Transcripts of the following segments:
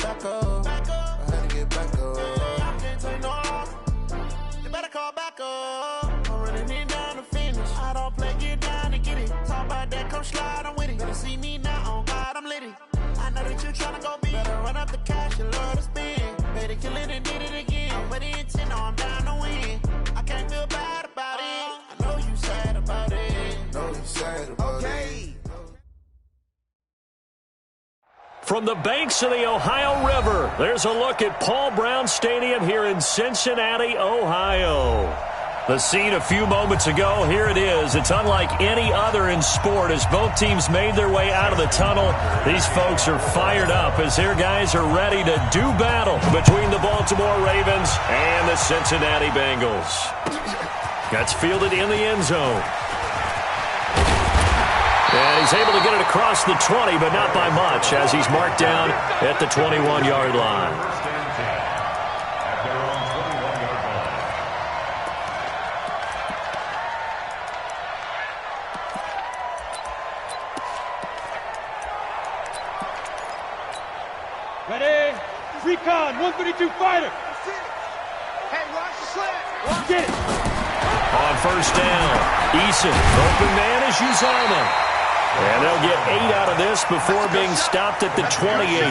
back up. I had to get back up. You better call back up. I'm running it down to finish. I don't play, get down to get it. Talk about that, come slide, I'm with it. Better see me now, on God, I'm litty. I know that you tryna go big. Better run up the cash, you love to spend. Better kill it and did it again. I'm with the intent, no, I'm down to win. I can't feel bad about it. I know you sad about it. Know you sad about it. From the banks of the Ohio River, there's a look at Paul Brown Stadium here in Cincinnati, Ohio. The scene a few moments ago, here it is. It's unlike any other in sport as both teams made their way out of the tunnel. These folks are fired up as their guys are ready to do battle between the Baltimore Ravens and the Cincinnati Bengals. That's fielded in the end zone. And he's able to get it across the 20, but not by much, as he's marked down at the 21-yard line. Ready? Recon, 132 fighter. Hey, watch the slant. Get it. On first down, Eason, open man is Uzama. And they'll get 8 out of this before being stopped at the 28.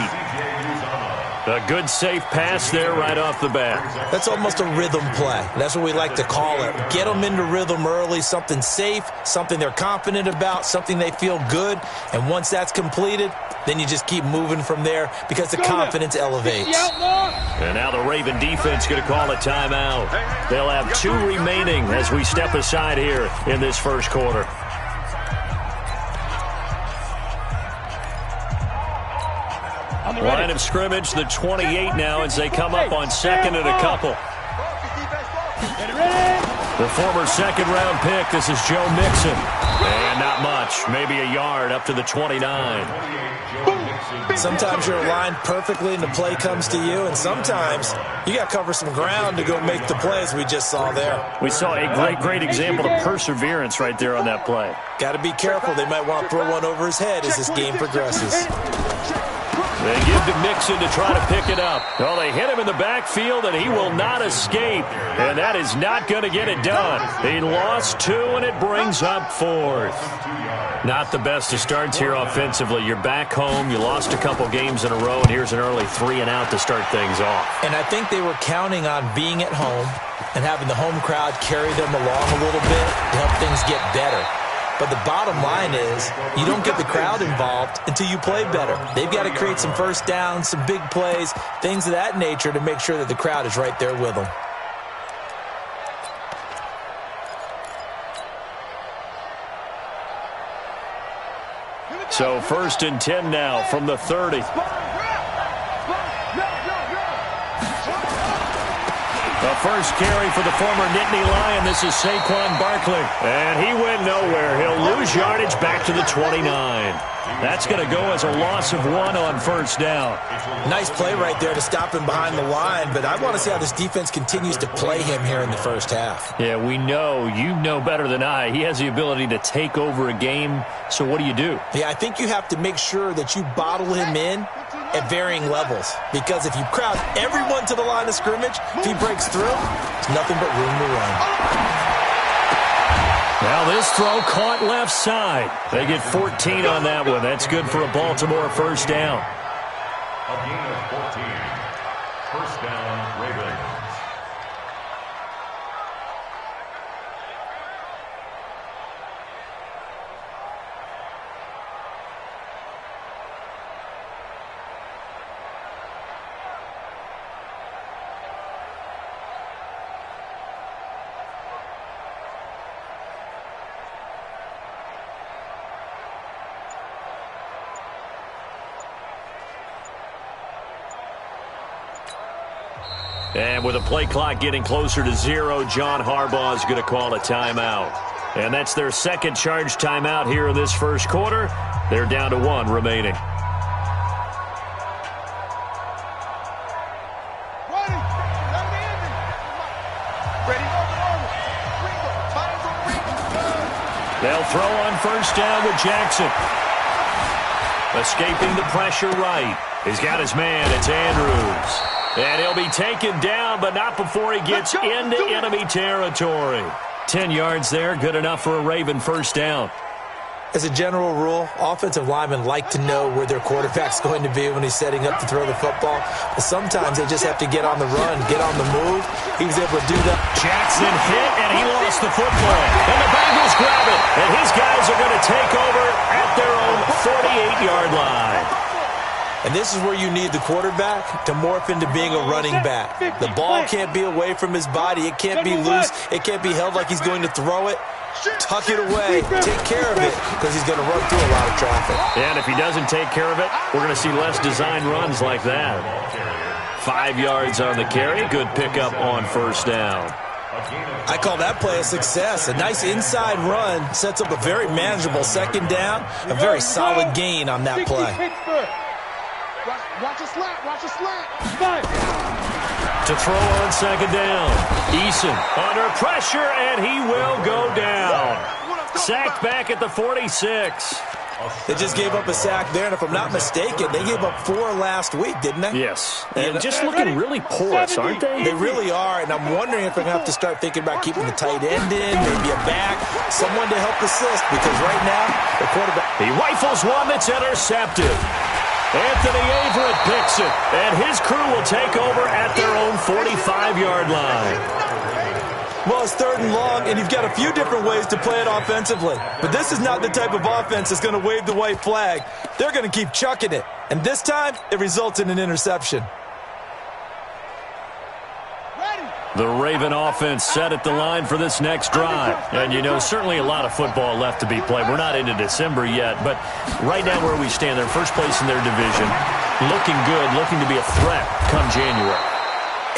A good, safe pass there right off the bat. That's almost a rhythm play. That's what we like to call it. Get them into rhythm early, something safe, something they're confident about, something they feel good. And once that's completed, then you just keep moving from there because the confidence elevates. And now the Raven defense going to call a timeout. They'll have 2 remaining as we step aside here in this first quarter. Line of scrimmage, the 28 now as they come up on second and a couple. The former second-round pick, this is Joe Mixon. And not much, maybe a yard up to the 29. Sometimes you're aligned perfectly and the play comes to you, and sometimes you got to cover some ground to go make the plays we just saw there. We saw a great example of perseverance right there on that play. Got to be careful. They might want to throw one over his head as this game progresses. They give to Mixon to try to pick it up. Well, they hit him in the backfield, and he will not escape. And that is not going to get it done. He lost 2, and it brings up 4th. Not the best of starts here offensively. You're back home. You lost a couple games in a row, and here's an early 3-and-out to start things off. And I think they were counting on being at home and having the home crowd carry them along a little bit to help things get better. But the bottom line is you don't get the crowd involved until you play better. They've got to create some first downs, some big plays, things of that nature to make sure that the crowd is right there with them. So 1st and 10 now from the 30. The first carry for the former Nittany Lion. This is Saquon Barkley. And he went nowhere. He'll lose yardage back to the 29. That's going to go as a loss of 1 on first down. Nice play right there to stop him behind the line, but I want to see how this defense continues to play him here in the first half. Yeah, we know. You know better than I. He has the ability to take over a game, so what do you do? Yeah, I think you have to make sure that you bottle him in at varying levels, because if you crowd everyone to the line of scrimmage, if he breaks through, there's nothing but room to run. Now this throw caught left side. They get 14 on that one. That's good for a Baltimore first down. A gain of 14. First down, Ravens. And with a play clock getting closer to 0, John Harbaugh is going to call a timeout. And that's their second charge timeout here in this first quarter. They're down to 1 remaining. They'll throw on first down with Jackson. Escaping the pressure right. He's got his man. It's Andrews. And he'll be taken down, but not before he gets into enemy territory. 10 yards there, good enough for a Raven first down. As a general rule, offensive linemen like to know where their quarterback's going to be when he's setting up to throw the football. But sometimes they just have to get on the run, get on the move. He was able to do that. Jackson hit, and he lost the football. And the Bengals grab it. And his guys are going to take over at their own 48-yard line. And this is where you need the quarterback to morph into being a running back. The ball can't be away from his body. It can't be loose. It can't be held like he's going to throw it. Tuck it away. Take care of it because he's going to run through a lot of traffic. And if he doesn't take care of it, we're going to see less design runs like that. 5 yards on the carry. Good pickup on first down. I call that play a success. A nice inside run sets up a very manageable second down. A very solid gain on that play. Watch a slant. Watch a slant. To throw on second down. Eason under pressure, and he will go down. Sacked back at the 46. They just gave up a sack there, and if I'm not mistaken, they gave up 4 last week, didn't they? Yes. And just looking really porous, aren't they? They really are, and I'm wondering if they're going to have to start thinking about keeping the tight end in, maybe a back, someone to help assist, because right now, the quarterback... He rifles one that's intercepted. Anthony Averett picks it, and his crew will take over at their own 45-yard line. Well, it's 3rd and long, and you've got a few different ways to play it offensively. But this is not the type of offense that's going to wave the white flag. They're going to keep chucking it. And this time, it results in an interception. The Raven offense set at the line for this next drive. And, you know, certainly a lot of football left to be played. We're not into December yet, but right now where we stand, they're first place in their division. Looking good, looking to be a threat come January.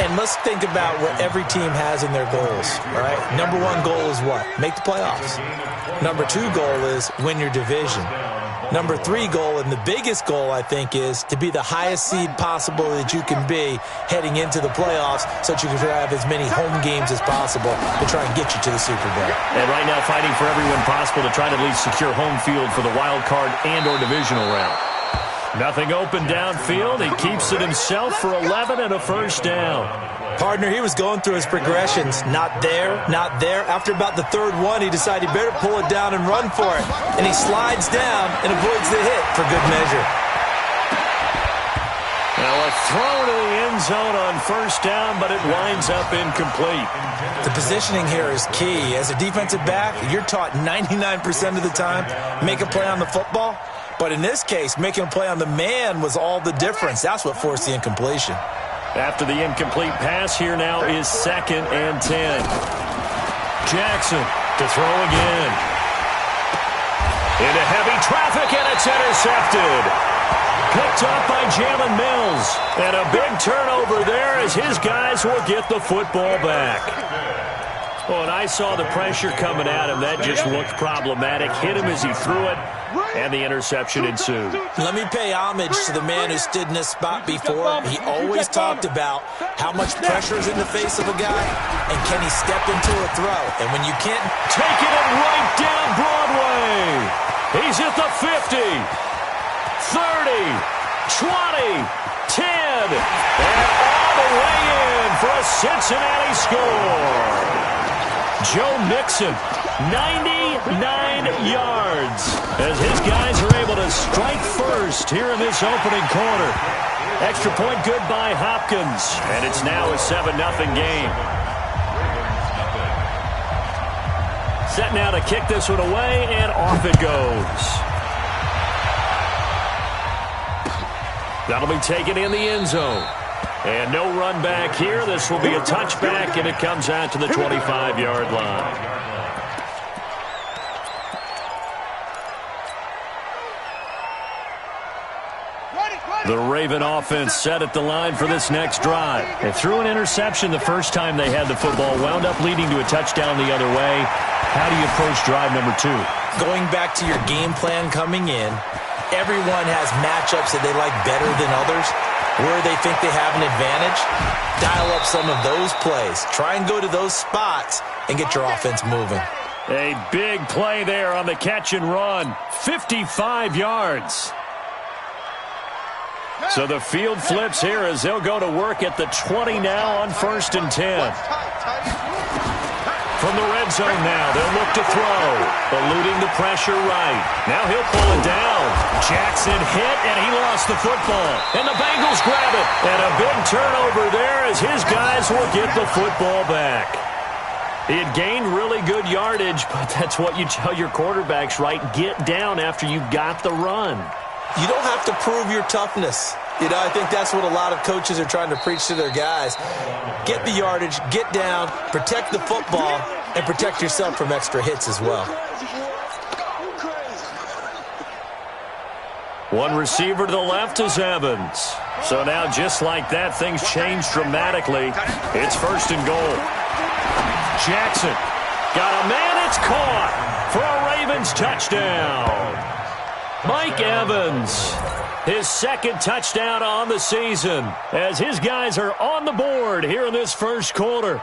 And let's think about what every team has in their goals, all right? Number 1 goal is what? Make the playoffs. Number 2 goal is win your division. Number 3 goal, and the biggest goal, I think, is to be the highest seed possible that you can be heading into the playoffs so that you can have as many home games as possible to try and get you to the Super Bowl. And right now fighting for everyone possible to try to at least secure home field for the wild card and or divisional round. Nothing open downfield. He keeps it himself for 11 and a first down. Partner, he was going through his progressions. Not there, not there. After about the 3rd one, he decided he better pull it down and run for it. And he slides down and avoids the hit for good measure. Now a throw to the end zone on first down, but it winds up incomplete. The positioning here is key. As a defensive back, you're taught 99% of the time, make a play on the football. But in this case, making a play on the man was all the difference. That's what forced the incompletion. After the incomplete pass, here now is 2nd and 10. Jackson to throw again. Into heavy traffic, and it's intercepted. Picked up by Jalen Mills. And a big turnover there as his guys will get the football back. Well, and I saw the pressure coming at him. That just looked problematic. Hit him as he threw it, and the interception ensued. Let me pay homage to the man who stood in this spot before. He always talked about how much pressure is in the face of a guy, and can he step into a throw. And when you can't... Taking it right down Broadway. He's at the 50, 30, 20, 10, and all the way in for a Cincinnati score. Joe Mixon, 99 yards, as his guys are able to strike first here in this opening quarter. Extra point good by Hopkins, and it's now a 7-0 game. Set now to kick this one away, and off it goes. That'll be taken in the end zone. And no run back here. This will be a touchback, and it comes out to the 25-yard line. The Raven offense set at the line for this next drive. They threw an interception the first time they had the football, wound up leading to a touchdown the other way. How do you approach drive number 2? Going back to your game plan coming in, everyone has matchups that they like better than others. Where they think they have an advantage, dial up some of those plays. Try and go to those spots and get your offense moving. A big play there on the catch and run. 55 yards. So the field flips here as they'll go to work at the 20 now on 1st and 10. From the red zone now, they'll look to throw. Eluding the pressure right. Now he'll pull it down. Jackson hit, and he lost the football. And the Bengals grab it. And a big turnover there as his guys will get the football back. He had gained really good yardage, but that's what you tell your quarterbacks, right? Get down after you got the run. You don't have to prove your toughness. I think that's what a lot of coaches are trying to preach to their guys. Get the yardage, get down, protect the football, and protect yourself from extra hits as well. One receiver to the left is Evans. So now just like that, things change dramatically. It's 1st and goal. Jackson got a man, it's caught for a Ravens touchdown. Mike Evans, his 2nd touchdown on the season as his guys are on the board here in this 1st quarter.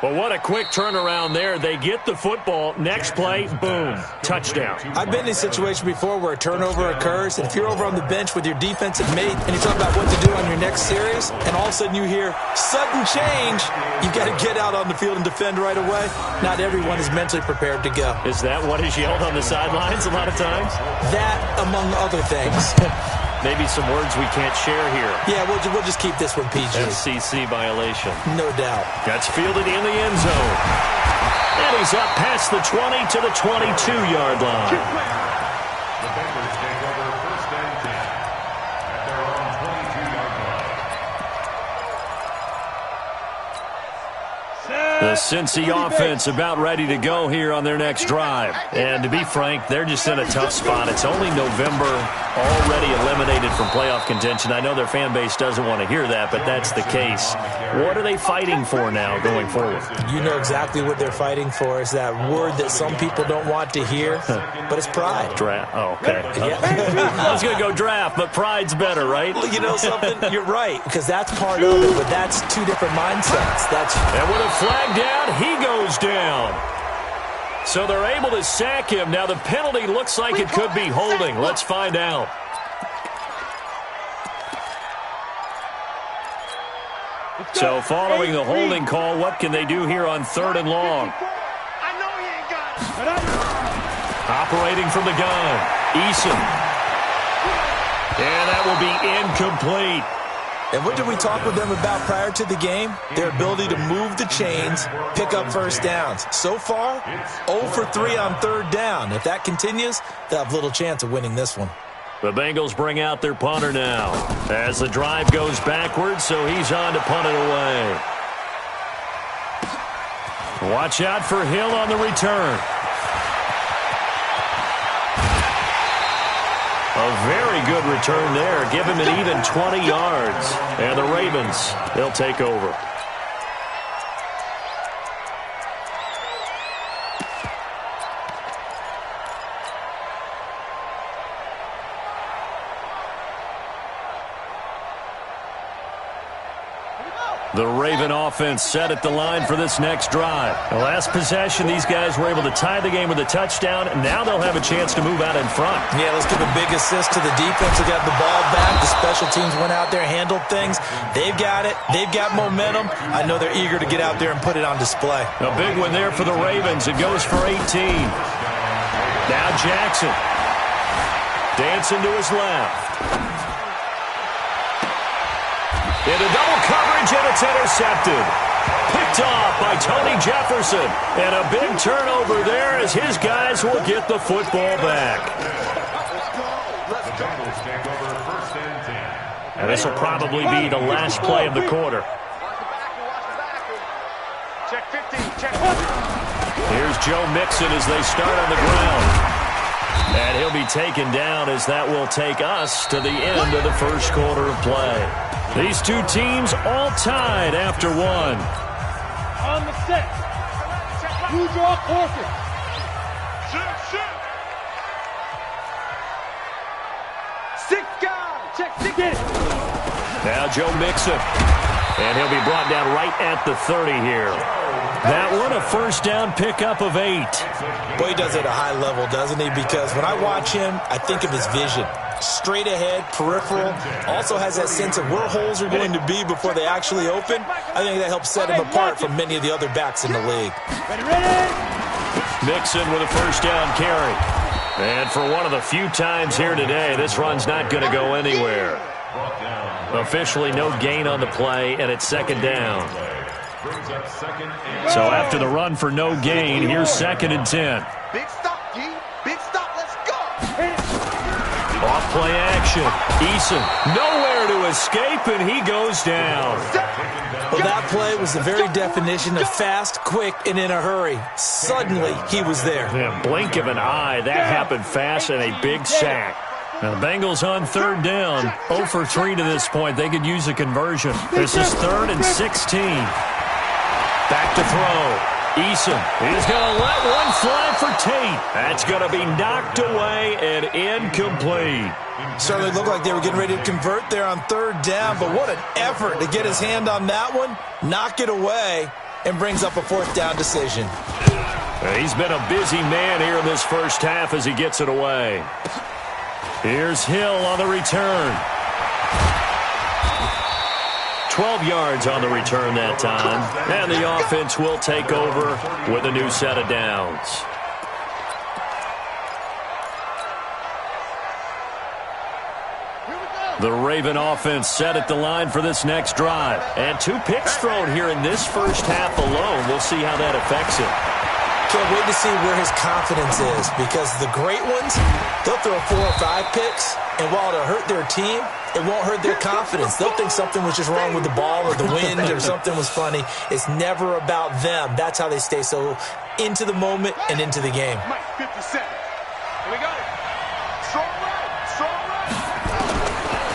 Well, what a quick turnaround there. They get the football. Next play, boom, touchdown. I've been in a situation before where a turnover occurs, and if you're over on the bench with your defensive mate and you're talking about what to do on your next series, and all of a sudden you hear sudden change, you've got to get out on the field and defend right away. Not everyone is mentally prepared to go. Is that what is yelled on the sidelines a lot of times? That, among other things. Maybe some words we can't share here. Yeah, we'll just keep this one PG. FCC violation. No doubt. That's fielded in the end zone. And he's up past the 20 to the 22-yard line. The Bengals take over 1st and 10 at their own 22-yard line. The Cincy offense about ready to go here on their next drive. And to be frank, they're just in a tough spot. It's only November, already eliminated from playoff contention. I know their fan base doesn't want to hear that, but that's the case. What are they fighting for now going forward? You know exactly what they're fighting for. Is that word that some people don't want to hear, but it's pride. Draft. Oh, okay. Yeah. I was going to go draft, but pride's better, right? Well, you know something? You're right, because that's part of it, but that's two different mindsets. And with a flag down, he goes down. So they're able to sack him. Now the penalty looks like it could be holding. Let's find out. So following the holding call, what can they do here on 3rd and long? Operating from the gun, Eason. And that will be incomplete. And what did we talk with them about prior to the game? Their ability to move the chains, pick up 1st downs. So far, 0 for 3 on 3rd down. If that continues, they'll have little chance of winning this one. The Bengals bring out their punter now as the drive goes backwards, so he's on to punt it away. Watch out for Hill on the return. A very good return there. Give him an even 20 yards. And the Ravens, they'll take over. The Raven offense set at the line for this next drive. The last possession, these guys were able to tie the game with a touchdown, and now they'll have a chance to move out in front. Yeah, let's give a big assist to the defense. They got the ball back. The special teams went out there, handled things. They've got it. They've got momentum. I know they're eager to get out there and put it on display. A big one there for the Ravens. It goes for 18. Now Jackson. Dancing to his left. Into double coverage, and it's intercepted. Picked off by Tony Jefferson. And a big turnover there as his guys will get the football back. And this will probably be the last play of the quarter. Check 15, check 15. Here's Joe Mixon as they start on the ground. And he'll be taken down as that will take us to the end of the 1st quarter of play. These two teams all tied after one. On the set. You draw quarter. Stick guy. Check 6. Now Joe Mixon. And he'll be brought down right at the 30 here. That one, a 1st down pickup of 8. Boy, he does it at a high level, doesn't he? Because when I watch him, I think of his vision. straight ahead, peripheral. Also has that sense of where holes are going to be before they actually open. I think that helps set him apart from many of the other backs in the league. Mixon with a first down carry. And for one of the few times here today, this run's not going to go anywhere. Officially no gain on the play, and it's second down. So after the run for no gain, here's 2nd and 10. Big stop, G. Big stop. Let's go. Off play action. Eason nowhere to escape, and he goes down. Well, that play was the very definition of fast, quick, and in a hurry. Suddenly, he was there. Yeah, blink of an eye. That happened fast, and a big sack. Now, the Bengals on 3rd down. 0 for 3 to this point. They could use a conversion. This is 3rd and 16. Back to throw. Eason is going to let one fly for Tate. That's going to be knocked away and incomplete. Certainly looked like they were getting ready to convert there on 3rd down, but what an effort to get his hand on that one, knock it away, and brings up a 4th down decision. He's been a busy man here in this first half as he gets it away. Here's Hill on the return. 12 yards on the return that time. And the offense will take over with a new set of downs. The Raven offense set at the line for this next drive. And 2 picks thrown here in this first half alone. We'll see how that affects it. Can't wait to see where his confidence is, because the great ones, they'll throw 4 or 5 picks, and while it'll hurt their team, it won't hurt their confidence. They'll think something was just wrong with the ball or the wind or something was funny. It's never about them. That's how they stay so into the moment and into the game. Mike, 57. Here we go. Strong right.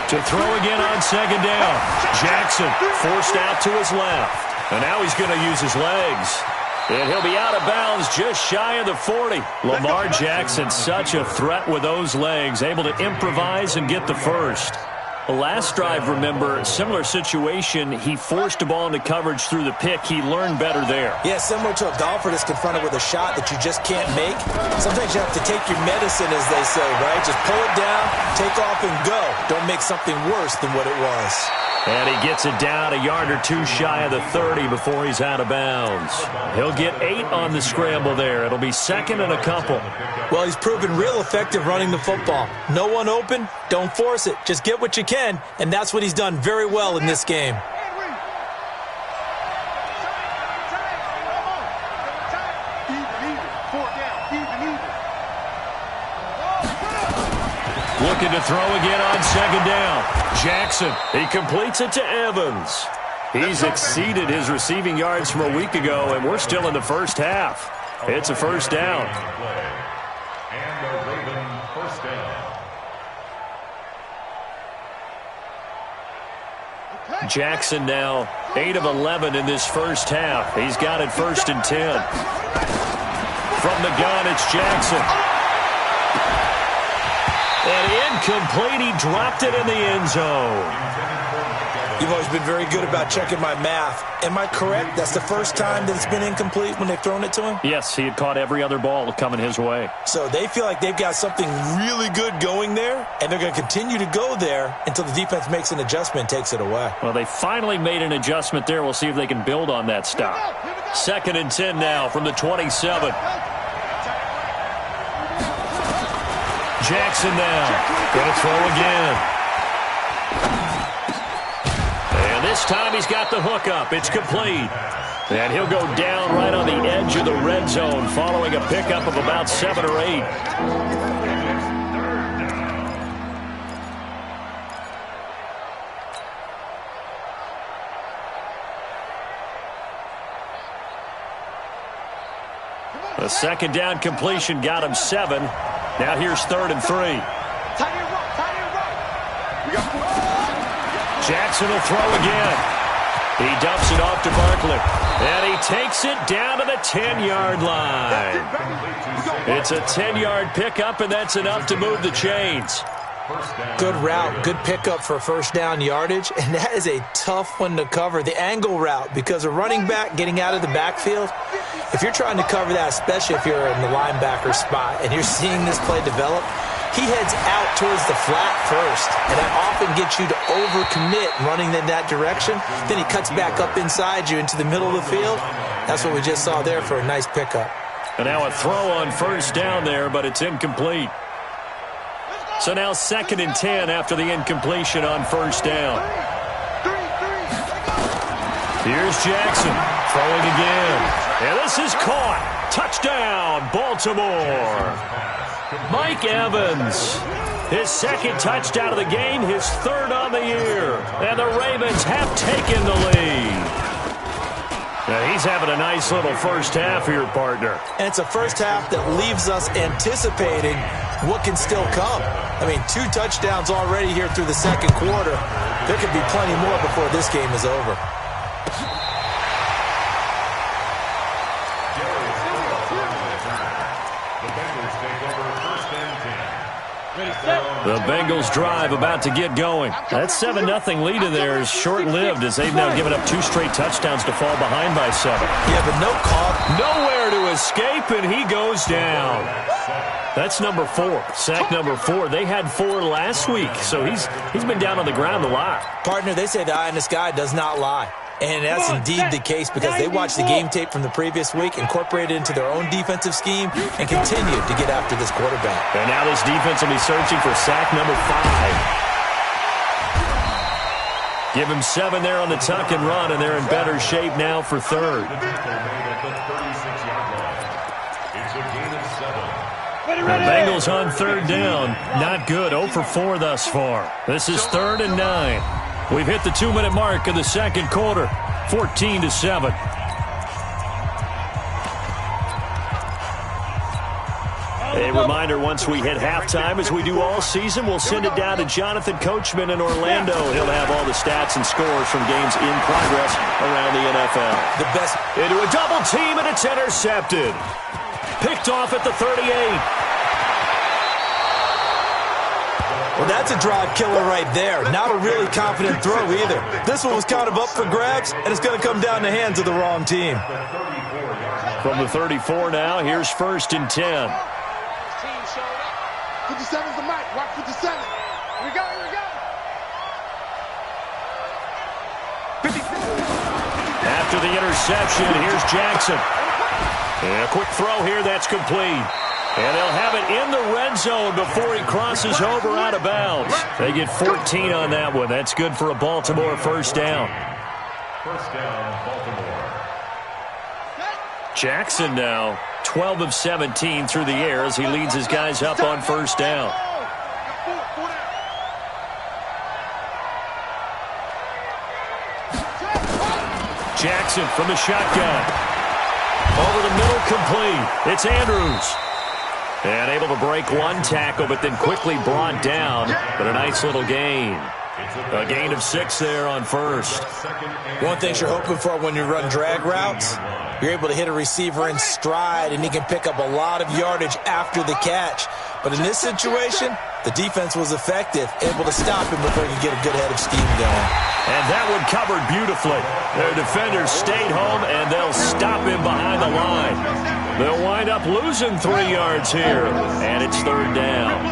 To throw again on 2nd down. Jackson forced out to his left. And now he's going to use his legs. And he'll be out of bounds just shy of the 40. Lamar Jackson, such a threat with those legs, able to improvise and get the first. The last drive, remember, similar situation. He forced the ball into coverage through the pick. He learned better there. Yeah, similar to a golfer that's confronted with a shot that you just can't make. Sometimes you have to take your medicine, as they say, right? Just pull it down, take off, and go. Don't make something worse than what it was. And he gets it down a yard or 2 shy of the 30 before he's out of bounds. He'll get 8 on the scramble there. It'll be 2nd and a couple. Well, he's proven real effective running the football. No one open, don't force it. Just get what you can, and that's what he's done very well in this game. Looking to throw again on 2nd down. Jackson, he completes it to Evans. He's exceeded his receiving yards from a week ago, and we're still in the first half. It's a first down. And the Raven first down. Jackson now 8 of 11 in this first half. He's got it 1st and 10. From the gun, it's Jackson. And incomplete. He dropped it in the end zone. You've always been very good about checking my math. Am I correct? That's the first time that it's been incomplete when they've thrown it to him? Yes, he had caught every other ball coming his way. So they feel like they've got something really good going there, and they're going to continue to go there until the defense makes an adjustment and takes it away. Well, they finally made an adjustment there. We'll see if they can build on that stop. 2nd and 10 now from the 27. Jackson now. Going to throw again. And this time he's got the hook up. It's complete. And he'll go down right on the edge of the red zone following a pickup of about 7 or 8. The 2nd down completion got him 7. Now here's 3rd and 3. Jackson will throw again. He dumps it off to Barkley. And he takes it down to the 10-yard line. It's a 10-yard pickup, and that's enough to move the chains. Good route, good pickup for first down yardage, and that is a tough one to cover, the angle route, because a running back getting out of the backfield, if you're trying to cover that, especially if you're in the linebacker spot and you're seeing this play develop, he heads out towards the flat first, and that often gets you to overcommit running in that direction. Then he cuts back up inside you into the middle of the field. That's what we just saw there for a nice pickup. And now a throw on first down there, but it's incomplete. So now 2nd and 10 after the incompletion on first down. Here's Jackson throwing again. And this is caught. Touchdown, Baltimore. Mike Evans, his 2nd touchdown of the game, his 3rd on the year. And the Ravens have taken the lead. Now he's having a nice little first half here, partner. And it's a first half that leaves us anticipating what can still come. I mean, 2 touchdowns already here through the 2nd quarter. There could be plenty more before this game is over. The Bengals drive about to get going. That 7-0 lead in there is short-lived as they've now given up 2 straight touchdowns to fall behind by 7. Yeah, but no call. Nowhere to escape, and he goes down. That's number 4, sack number 4. They had 4 last week, so he's been down on the ground a lot. Partner, they say the eye in the sky does not lie. And that's indeed the case because they watched the game tape from the previous week, incorporated it into their own defensive scheme, and continued to get after this quarterback. And now this defense will be searching for sack number 5. Give him 7 there on the tuck and run, and they're in better shape now for 3rd. The Bengals on 3rd down. Not good. 0 for 4 thus far. This is 3rd and 9. We've hit the 2-minute mark of the 2nd quarter. 14-7. A reminder, once we hit halftime, as we do all season, we'll send it down to Jonathan Coachman in Orlando. He'll have all the stats and scores from games in progress around the NFL. The best. Into a double team, and it's intercepted. Picked off at the 38. Well, that's a drive killer right there. Not a really confident throw either. This one was kind of up for grabs, and it's going to come down the hands of the wrong team. From the 34 now, here's 1st and 10. 57's the mic. Watch 57. Here we go, here we go. 50. After the interception, here's Jackson. And a quick throw here, that's complete. And they'll have it in the red zone before he crosses over out of bounds. They get 14 on that one. That's good for a Baltimore first down. First down, Baltimore. Jackson now 12 of 17 through the air as he leads his guys up on first down. Jackson from the shotgun. Over the middle, complete. It's Andrews. And able to break one tackle, but then quickly brought down. But a nice little gain. A gain of 6 there on first. One thing you're hoping for when you run drag routes, you're able to hit a receiver in stride, and he can pick up a lot of yardage after the catch. But in this situation, the defense was effective, able to stop him before he could get a good head of steam going. And that one covered beautifully. Their defenders stayed home, and they'll stop him behind the line. They'll wind up losing 3 yards here, and it's 3rd down.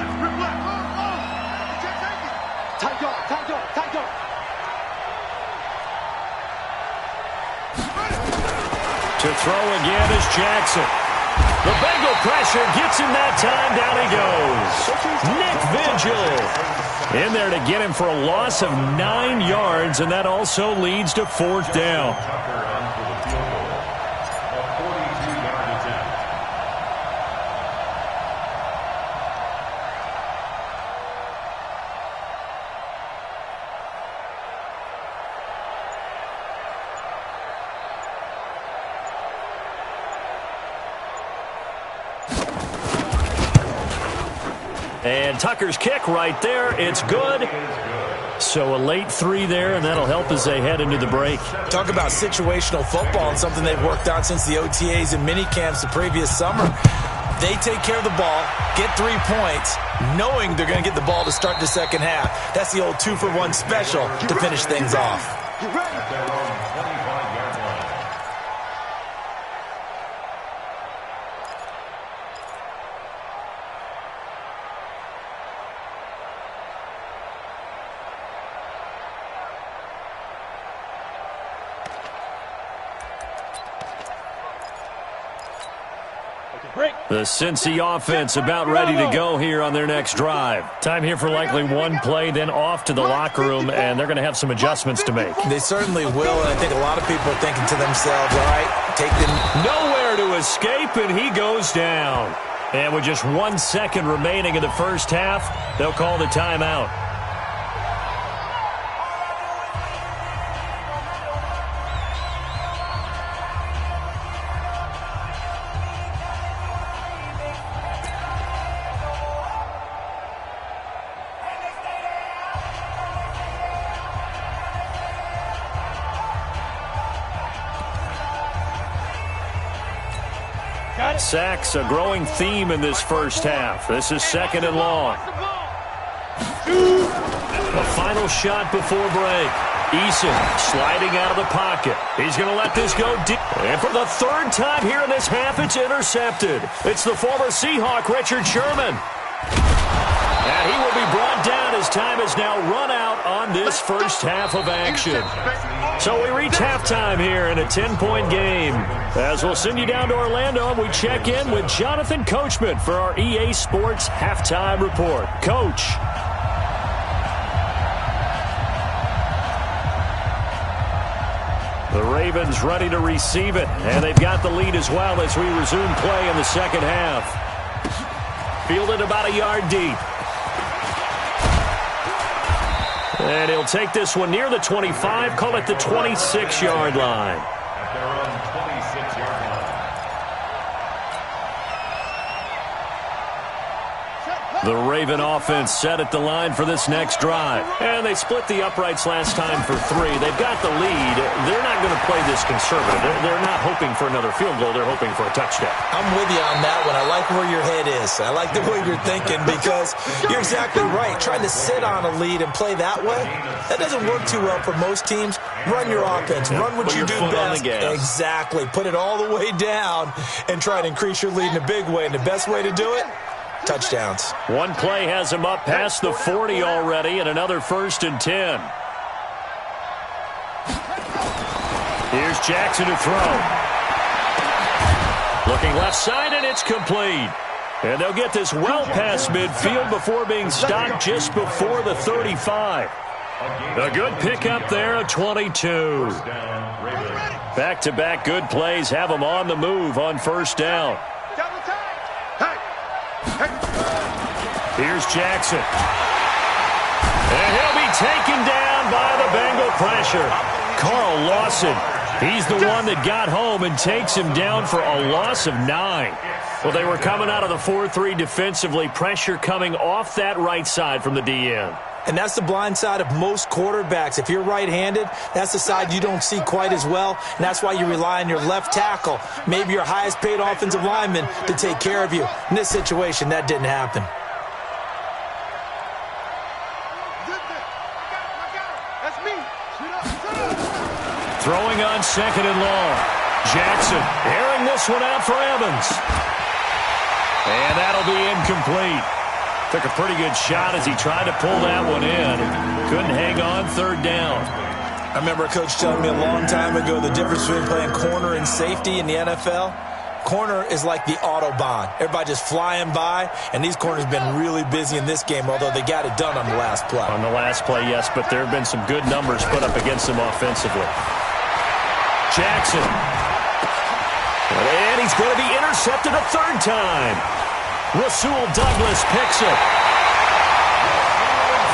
To throw again is Jackson. The Bengal pressure gets him that time. Down he goes. Nick Vigil in there to get him for a loss of 9 yards, and that also leads to 4th down. And Tucker's kick right there. It's good. So a late 3 there, and that'll help as they head into the break. Talk about situational football and something they've worked on since the OTAs and mini camps the previous summer. They take care of the ball, get 3 points, knowing they're going to get the ball to start the second half. That's the old 2-for-1 special to finish things off. The Cincy offense about ready to go here on their next drive. Time here for likely one play, then off to the locker room, and they're going to have some adjustments to make. They certainly will, and I think a lot of people are thinking to themselves, all right, take them. Nowhere to escape, and he goes down. And with just 1 second remaining in the first half, they'll call the timeout. Sacks, a growing theme in this first half. This is 2nd and long. The final shot before break. Eason sliding out of the pocket. He's going to let this go deep. And for the 3rd time here in this half, it's intercepted. It's the former Seahawk, Richard Sherman. And he will be brought down as time has now run out on this first half of action. So we reach halftime here in a 10-point game. As we'll send you down to Orlando, and we check in with Jonathan Coachman for our EA Sports Halftime Report. Coach. The Ravens ready to receive it, and they've got the lead as well as we resume play in the second half. Fielded about a yard deep. And he'll take this one near the 25, call it the 26-yard line. At their own 26-yard line. The Raven offense set at the line for this next drive. And they split the uprights last time for 3. They've got the lead. They're not going to play this conservative. They're not hoping for another field goal. They're hoping for a touchdown. I'm with you on that one. I like where your head is. I like the way you're thinking because you're exactly right. Trying to sit on a lead and play that way, that doesn't work too well for most teams. Run your offense. Run what you do best. Exactly. Put it all the way down and try to increase your lead in a big way. And the best way to do it? Touchdowns. One play has him up past the 40 already, and another 1st and 10. Here's Jackson to throw. Looking left side, and it's complete. And they'll get this well past midfield before being stopped just before the 35. A good pickup there, a 22. Back-to-back good plays have them on the move on 1st down. Here's Jackson. And he'll be taken down by the Bengal pressure. Carl Lawson, he's the one that got home and takes him down for a loss of 9. Well, they were coming out of the 4-3 defensively. Pressure coming off that right side from the DN. And that's the blind side of most quarterbacks. If you're right-handed, that's the side you don't see quite as well, and that's why you rely on your left tackle, maybe your highest-paid offensive lineman, to take care of you. In this situation, that didn't happen. Throwing on 2nd and long. Jackson airing this one out for Evans. And that'll be incomplete. Took a pretty good shot as he tried to pull that one in. Couldn't hang on 3rd down. I remember a coach telling me a long time ago the difference between playing corner and safety in the NFL. Corner is like the Autobahn. Everybody just flying by, and these corners have been really busy in this game, although they got it done on the last play. On the last play, yes, but there have been some good numbers put up against them offensively. Jackson. And he's going to be intercepted a 3rd time. Rasul Douglas picks it.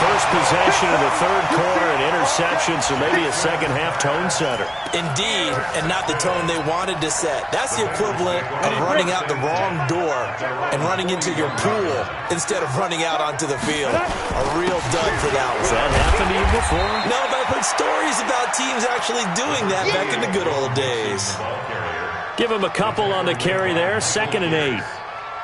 First possession of the 3rd quarter, an interception, so maybe a second-half tone setter. Indeed, and not the tone they wanted to set. That's the equivalent of running out the wrong door and running into your pool instead of running out onto the field. A real dud for that one. Has that happened to you before? No, but I've heard stories about teams actually doing that back in the good old days. Give him a couple on the carry there, 2nd and 8.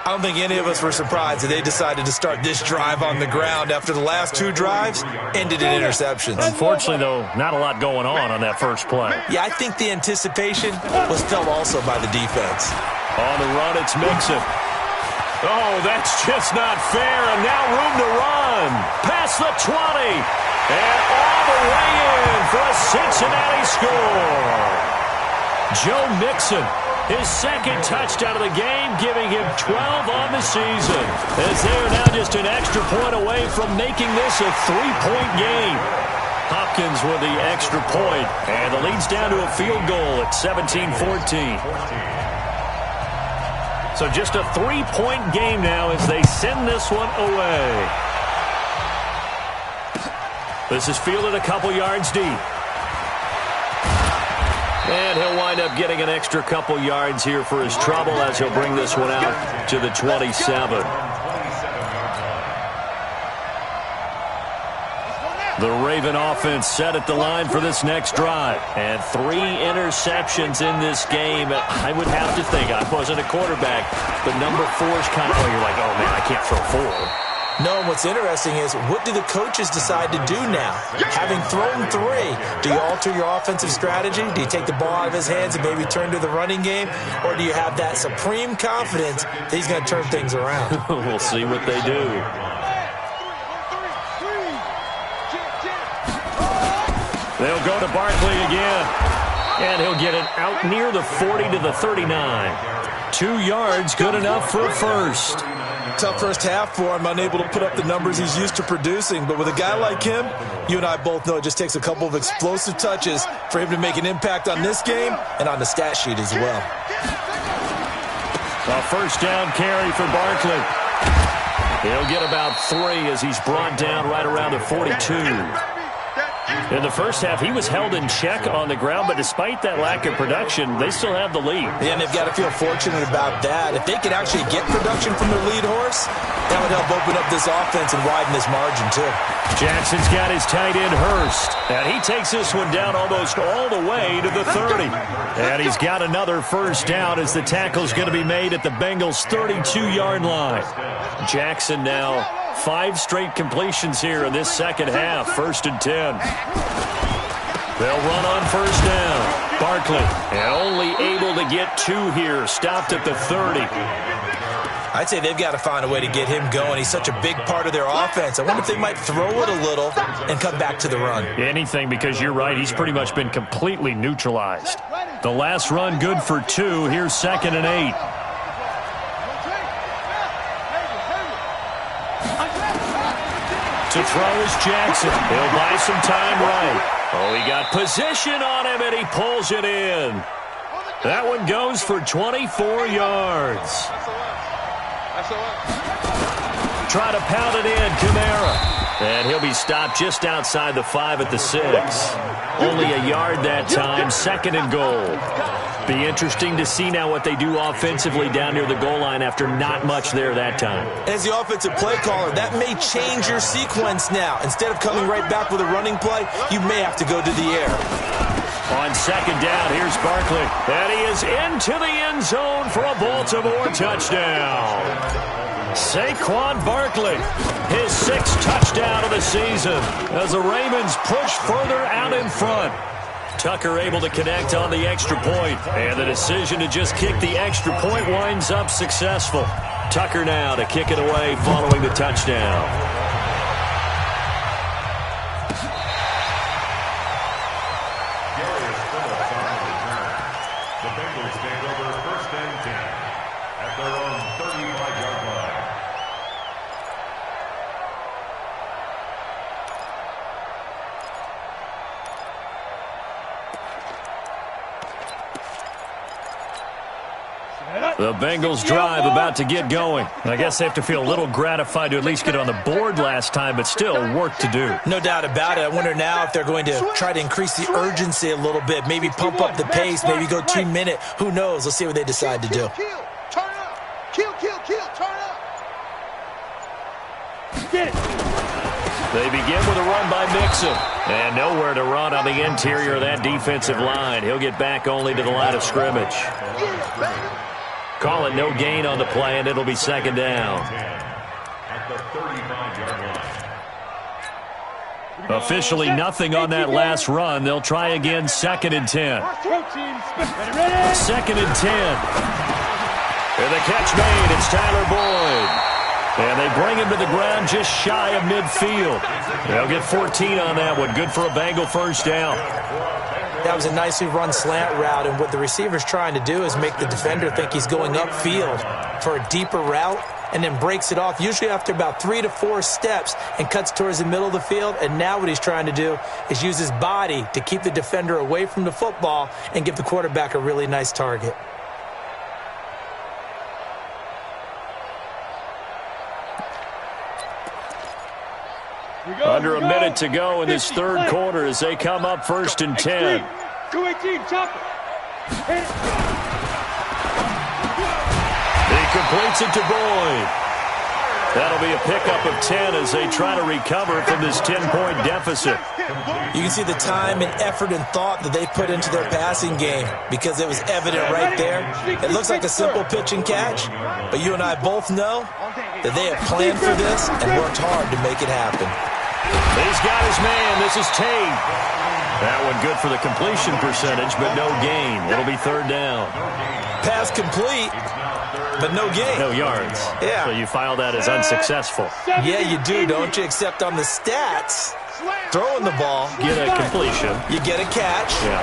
I don't think any of us were surprised that they decided to start this drive on the ground after the last 2 drives ended in interceptions. Unfortunately, though, not a lot going on that first play. Yeah, I think the anticipation was felt also by the defense. On the run, it's Mixon. Oh, that's just not fair, and now room to run. Past the 20, and all the way in for a Cincinnati score. Joe Mixon, his second touchdown of the game, giving him 12 on the season. As they are now just an extra point away from making this a 3-point game. Hopkins with the extra point, and the lead's down to a field goal at 17-14. So just a 3-point game now as they send this one away. This is fielded a couple yards deep. And he'll wind up getting an extra couple yards here for his trouble as he'll bring this one out to the 27. The Raven offense set at the line for this next drive. And 3 interceptions in this game. I would have to think, I wasn't a quarterback, but number 4 is kind of where you're like, oh, man, I can't throw 4. No, what's interesting is, what do the coaches decide to do now? Having thrown 3, do you alter your offensive strategy? Do you take the ball out of his hands and maybe turn to the running game? Or do you have that supreme confidence that he's going to turn things around? We'll see what they do. They'll go to Barkley again. And he'll get it out near the 40 to the 39. 2 yards, good enough for a first. Tough first half for him, unable to put up the numbers he's used to producing. But with a guy like him, you and I both know it just takes a couple of explosive touches for him to make an impact on this game and on the stat sheet as well. A first down carry for Barkley. He'll get about 3 as he's brought down right around the 42. In the first half, he was held in check on the ground, but despite that lack of production, they still have the lead. Yeah, and they've got to feel fortunate about that. If they could actually get production from their lead horse, that would help open up this offense and widen this margin, too. Jackson's got his tight end, Hurst, and he takes this one down almost all the way to the 30. And he's got another first down as the tackle's going to be made at the Bengals' 32-yard line. Jackson now 5 straight completions here in this second half, 1st and 10. They'll run on first down. Barkley, and only able to get 2 here, stopped at the 30. I'd say they've got to find a way to get him going. He's such a big part of their offense. I wonder if they might throw it a little and come back to the run. Anything, because you're right, he's pretty much been completely neutralized. The last run good for 2. Here's 2nd and 8. To throw is Jackson. He'll buy some time right. Oh, he got position on him, and he pulls it in. That one goes for 24 yards. Try to pound it in, Kamara. And he'll be stopped just outside the 5 at the 6. Only a yard that time, 2nd and goal. Be interesting to see now what they do offensively down near the goal line after not much there that time. As the offensive play caller, that may change your sequence now. Instead of coming right back with a running play, you may have to go to the air. On 2nd down, here's Barkley. And he is into the end zone for a Baltimore touchdown. Saquon Barkley, his 6th touchdown of the season as the Ravens push further out in front. Tucker able to connect on the extra point, and the decision to just kick the extra point winds up successful. Tucker now to kick it away following the touchdown. The Bengals drive about to get going. I guess they have to feel a little gratified to at least get on the board last time, but still work to do. No doubt about it. I wonder now if they're going to try to increase the urgency a little bit, maybe pump up the pace, maybe go 2-minute. Who knows? Let's see what they decide to do. Turn up. Kill, turn up. Get it. They begin with a run by Mixon. And nowhere to run on the interior of that defensive line. He'll get back only to the line of scrimmage. Call it no gain on the play, and it'll be 2nd down. At the 35-yard line. Officially nothing on that last run. They'll try again, 2nd and 10. 2nd and 10. And the catch made. It's Tyler Boyd. And they bring him to the ground just shy of midfield. They'll get 14 on that one. Good for a Bengal first down. That was a nicely run slant route, and what the receiver's trying to do is make the defender think he's going upfield for a deeper route, and then breaks it off, usually after about 3 to 4 steps, and cuts towards the middle of the field. And now what he's trying to do is use his body to keep the defender away from the football and give the quarterback a really nice target. Under a minute to go in this third quarter as they come up 1st and 10. 218, chop it. He completes it to Boyd. That'll be a pickup of 10 as they try to recover from this 10-point deficit. You can see the time and effort and thought that they put into their passing game because it was evident right there. It looks like a simple pitch and catch, but you and I both know that they have planned for this and worked hard to make it happen. He's got his man. This is Tate. That one good for the completion percentage, but no gain. It'll be 3rd down. Pass complete, but no gain. No yards. Yeah. So you file that as unsuccessful. Yeah, you do, don't you? Except on the stats, throwing the ball, Get a completion. you get a catch, Yeah.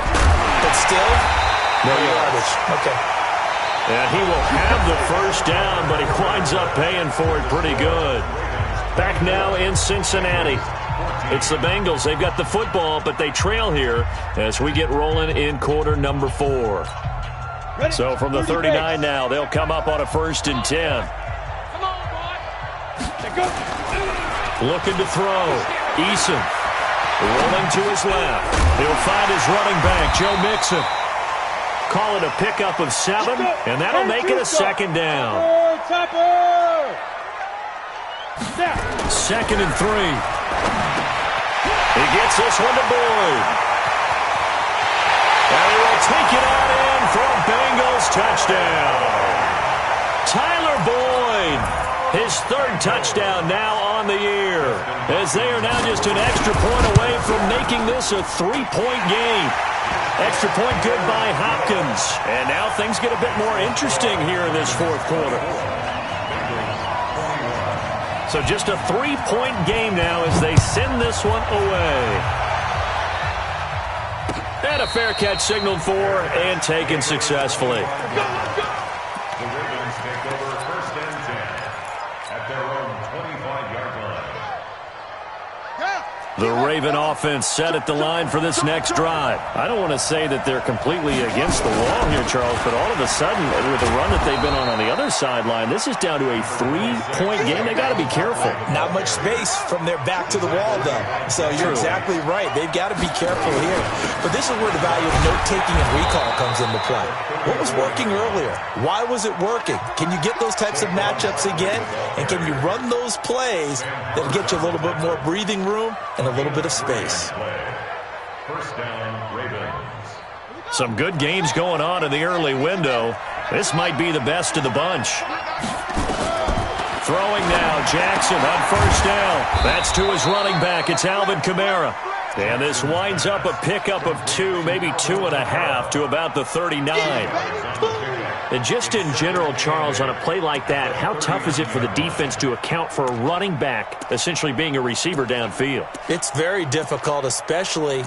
but still, No yardage. Okay. And he will have the 1st down, but he winds up paying for it pretty good. Back now in Cincinnati. It's the Bengals. They've got the football, but they trail here as we get rolling in quarter number 4. So from the 39 now, they'll come up on a 1st and 10. Come on, boy. Looking to throw. Eason rolling to his left. He'll find his running back, Joe Mixon. Call it a pickup of 7, and that'll make it a 2nd down. 2nd and 3. He gets this one to Boyd. And he will take it out in for a Bengals touchdown. Tyler Boyd, his 3rd touchdown now on the year, as they are now just an extra point away from making this a 3-point game. Extra point good by Hopkins. And now things get a bit more interesting here in this 4th quarter. So just a 3-point game now as they send this one away. And a fair catch signaled for and taken successfully. The Ravens take over 1st and 10 at their own 25-yard line. The Raven offense set at the line for this next drive. I don't want to say that they're completely against the wall here, Charles, but all of a sudden, with the run that they've been on the other sideline, this is down to a 3-point game. They got to be careful. Not much space from their back to the wall, though. So you're exactly right. They've got to be careful here. But this is where the value of note-taking and recall comes into play. What was working earlier? Why was it working? Can you get those types of matchups again? And can you run those plays that get you a little bit more breathing room and a little bit of space? 1st down, Ravens. Some good games going on in the early window. This might be the best of the bunch. Throwing now, Jackson on 1st down. That's to his running back. It's Alvin Kamara. And this winds up a pickup of 2, maybe 2.5 to about the 39. And just in general, Charles, on a play like that, how tough is it for the defense to account for a running back essentially being a receiver downfield? It's very difficult, especially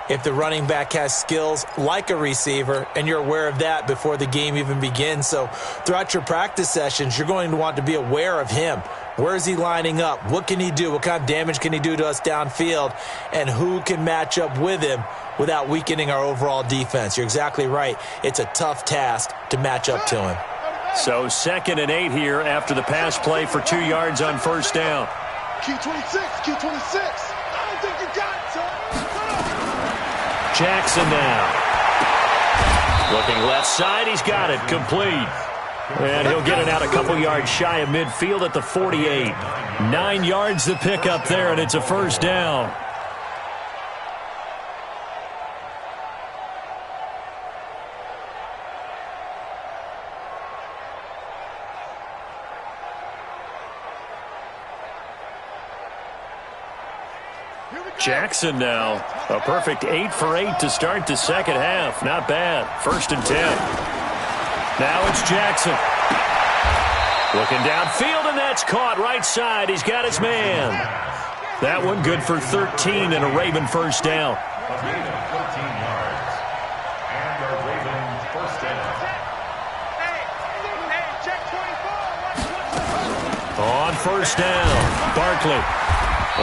if the running back has skills like a receiver, and you're aware of that before the game even begins. So throughout your practice sessions, you're going to want to be aware of him. Where is he lining up? What can he do? What kind of damage can he do to us downfield? And who can match up with him without weakening our overall defense? You're exactly right. It's a tough task to match up to him. So 2nd and 8 here after the pass play for 2 yards on 1st down. Q26, Q26. I don't think you got it, son. Jackson now. Looking left side, he's got it, complete. And he'll get it out a couple yards shy of midfield at the 48. 9 yards to pick up there, and it's a 1st down. Jackson now, a perfect 8 for 8 to start the 2nd half. Not bad. 1st and 10. Now it's Jackson. Looking downfield, and that's caught right side. He's got his man. That one good for 13 and a Raven 1st down. A gain of 13 yards. On first down, Barkley.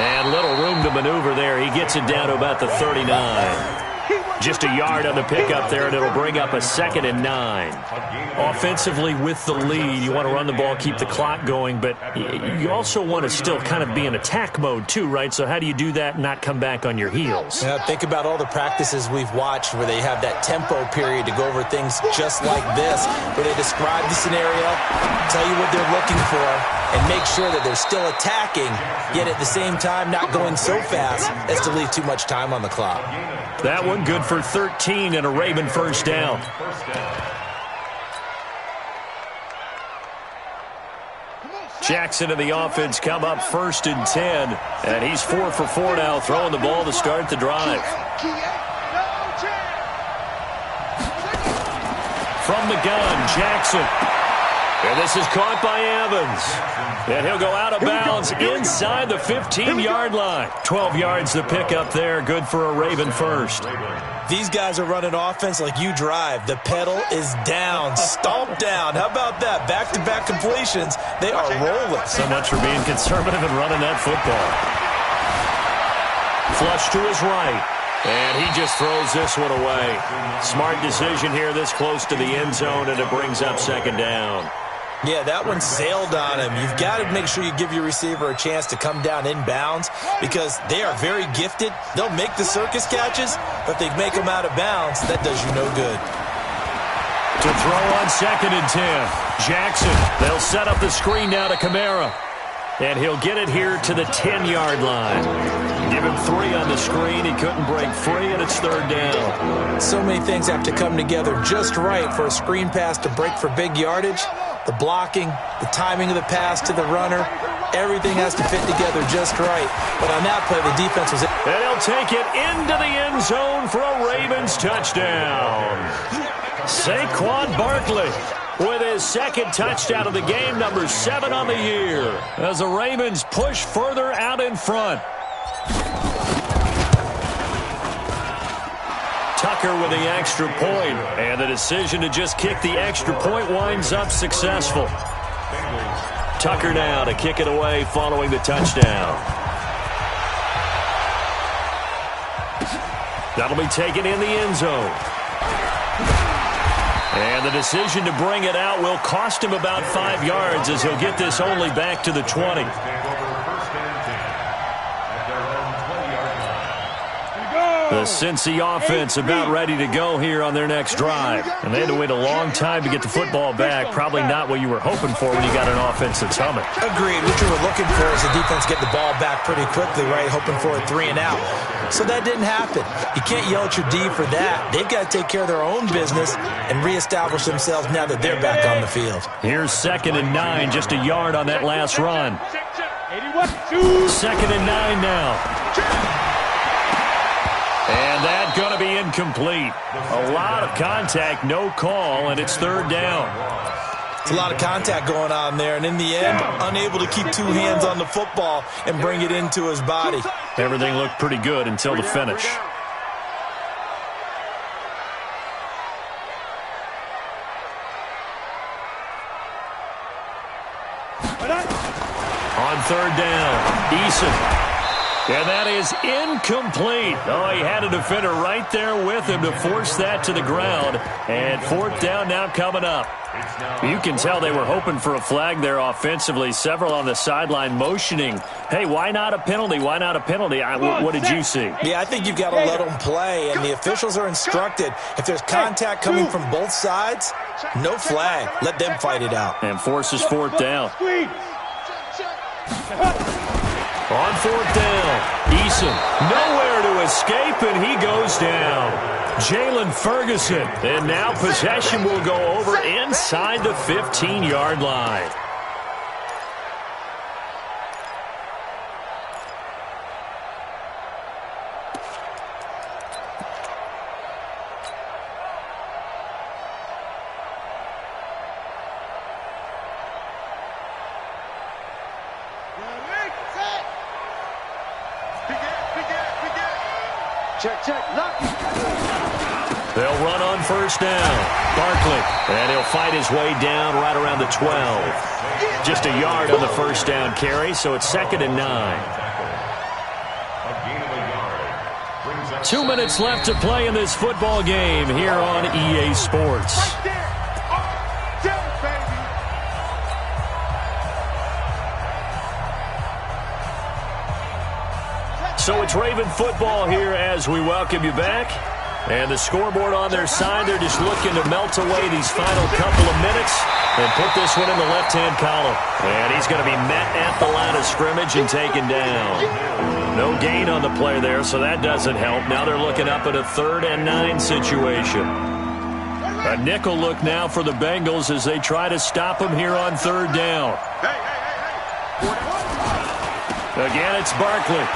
And little room to maneuver there. He gets it down to about the 39. Just a yard on the pickup there, and it'll bring up a 2nd and 9. Offensively with the lead, you want to run the ball, keep the clock going, but you also want to still kind of be in attack mode too, right? So how do you do that and not come back on your heels? Yeah, think about all the practices we've watched where they have that tempo period to go over things just like this, where they describe the scenario, tell you what they're looking for, and make sure that they're still attacking, yet at the same time not going so fast as to leave too much time on the clock. That one good for 13 and a Raven first down. Jackson and the offense come up 1st and 10. And he's 4 for 4 now, throwing the ball to start the drive. From the gun, Jackson. And this is caught by Evans. And he'll go out of bounds inside the 15-yard line. 12 yards the pickup there. Good for a Raven first. These guys are running offense like you drive. The pedal is down, stomped down. How about that? Back-to-back completions. They are rolling. So much for being conservative and running that football. Flush to his right. And he just throws this one away. Smart decision here this close to the end zone, and it brings up 2nd down. Yeah, that one sailed on him. You've got to make sure you give your receiver a chance to come down inbounds because they are very gifted. They'll make the circus catches, but if they make them out of bounds, that does you no good. To throw on 2nd and 10. Jackson, they'll set up the screen now to Kamara. And he'll get it here to the 10-yard line. Give him 3 on the screen. He couldn't break free, and it's 3rd down. So many things have to come together just right for a screen pass to break for big yardage. The blocking, the timing of the pass to the runner, everything has to fit together just right. But on that play, the defense was... And he'll take it into the end zone for a Ravens touchdown. Saquon Barkley with his 2nd touchdown of the game, number 7 on the year, as the Ravens push further out in front. Tucker with the extra point, and the decision to just kick the extra point winds up successful. Tucker now to kick it away following the touchdown. That'll be taken in the end zone. And the decision to bring it out will cost him about 5 yards as he'll get this only back to the 20. The Cincy offense about ready to go here on their next drive. And they had to wait a long time to get the football back. Probably not what you were hoping for when you got an offense that's humming. Agreed. What you were looking for is the defense get the ball back pretty quickly, right? Hoping for a 3 and out. So that didn't happen. You can't yell at your D for that. They've got to take care of their own business and reestablish themselves now that they're back on the field. Here's 2nd and 9, just a yard on that last run. 2nd and 9 now. And that's going to be incomplete. A lot of contact, no call, and it's 3rd down. It's a lot of contact going on there, and in the end, unable to keep 2 hands on the football and bring it into his body. Everything looked pretty good until the finish. On 3rd down, Eason. And that is incomplete. Oh, he had a defender right there with him to force that to the ground. And 4th down now coming up. You can tell they were hoping for a flag there offensively. Several on the sideline motioning. Hey, why not a penalty? Why not a penalty? What did you see? Yeah, I think you've got to let them play. And the officials are instructed, if there's contact coming from both sides, no flag. Let them fight it out. And forces 4th down. On 4th down, Eason nowhere to escape, and he goes down. Jalen Ferguson, and now possession will go over inside the 15-yard line. Check, check, lock. They'll run on first down. Barkley, and he'll fight his way down right around the 12. Just a yard on the first down carry, so it's 2nd and 9. 2 minutes left to play in this football game here on EA Sports. So it's Raven football here as we welcome you back. And the scoreboard on their side, they're just looking to melt away these final couple of minutes and put this one in the left-hand column. And he's going to be met at the line of scrimmage and taken down. No gain on the play there, so that doesn't help. Now they're looking up at a 3rd and 9 situation. A nickel look now for the Bengals as they try to stop him here on 3rd down. Again, it's Barkley.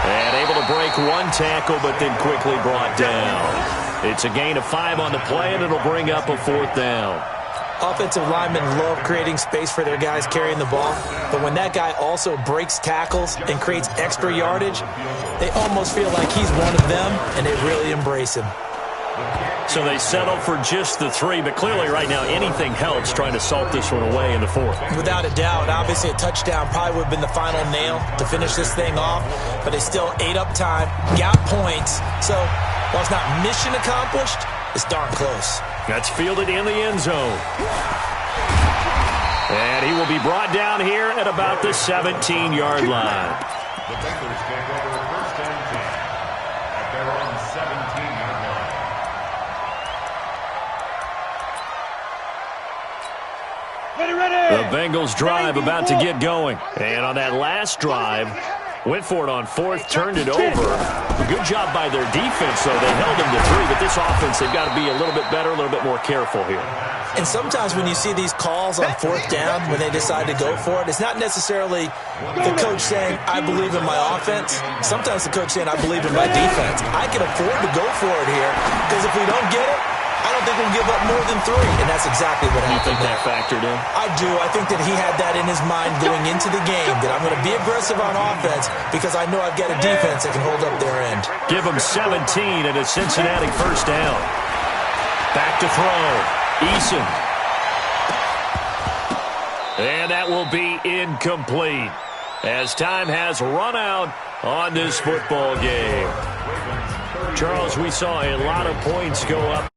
And able to break one tackle, but then quickly brought down. It's a gain of 5 on the play, and it'll bring up a 4th down. Offensive linemen love creating space for their guys carrying the ball, but when that guy also breaks tackles and creates extra yardage, they almost feel like he's one of them, and they really embrace him. So they settle for just the 3, but clearly right now anything helps trying to salt this one away in the 4th. Without a doubt, obviously a touchdown probably would have been the final nail to finish this thing off, but they still ate up time, got points, so while it's not mission accomplished, it's darn close. That's fielded in the end zone. And he will be brought down here at about the 17-yard line. The Bengals take over 1st and 10 at their own 17-yard line. The Bengals drive about to get going. And on that last drive, went for it on 4th, turned it over. Good job by their defense, though. They held them to 3, but this offense, they've got to be a little bit better, a little bit more careful here. And sometimes when you see these calls on 4th down, when they decide to go for it, it's not necessarily the coach saying, I believe in my offense. Sometimes the coach saying, I believe in my defense. I can afford to go for it here, because if we don't get it, I don't think we'll give up more than 3, and that's exactly what happened. You think that factored in? I do. I think that he had that in his mind going into the game, that I'm going to be aggressive on offense because I know I've got a defense that can hold up their end. Give him 17 at a Cincinnati first down. Back to throw. Eason. And that will be incomplete as time has run out on this football game. Charles, we saw a lot of points go up.